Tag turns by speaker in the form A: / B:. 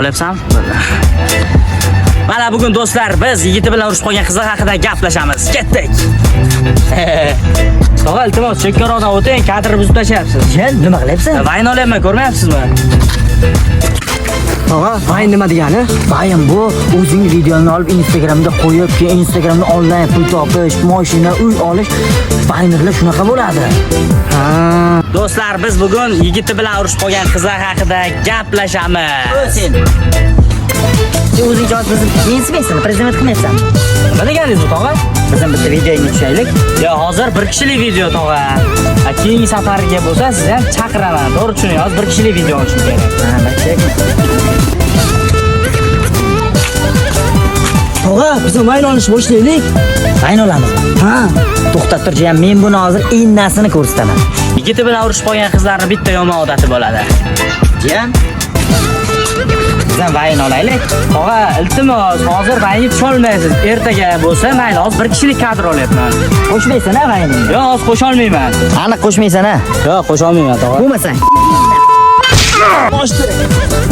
A: qilyapsanmi? Mana bugun do'stlar biz yigiti bilan urushib qolgan qizlar haqida gaplashamiz. Ketdik. Tog'a, iltimos, chekkaroqdan o'ting, kadrni buzib tashlayapsiz.
B: Jen, nima qilyapsan?
A: Vayn olyapman, ko'rmayapsizmi?
B: Tog'a, vayn nima degani? Vayn bu o'zing videoni olib Instagramda qo'yib, keyin Instagramda onlayn pul topish, mashina, uy olish, vaynlar shunaqa bo'ladi. Ha.
A: Do'stlar, biz bugun yigiti bilan urushib qolgan qizlar haqida gaplashamiz.
B: Sen o'zing javob bizning mensimaysan, prezident qilmaysan.
A: Nima deganingiz bu, tog'a?
B: Bizning bitta videoga tushaylik.
A: Yo, hozir bir kishilik video, tog'a. Keyingi safarga bo'lsa, siz ham chaqiraman. To'g'ri tushuning, hozir bir kishilik video uchun kerak.
B: Ha, kerakmi? Tog'a, biz vayn olishni boshlaylik. Vayn olamiz. Ha, to'xtab tur, jiyan, men buni hozir innasini ko'rsataman.
A: Yigiti bilan urushib qolgan qizlarning bitta yomon odati bo'ladi.
B: Jiyan,
A: Bizdan vayn olaylik. Tog'a, iltimos, hozir vaynga tusholmaysiz. Ertaga bo'lsa, mayli, hozir bir kishilik kadr olyapman.
B: qo'shmaysan-a vaynga?
A: Yo, hozir qo'sha olmayman.
B: Aniq qo'shmaysan-a?
A: Yo, qo'sha olmayman, tog'a.
B: Bo'lmasang. Boshdir.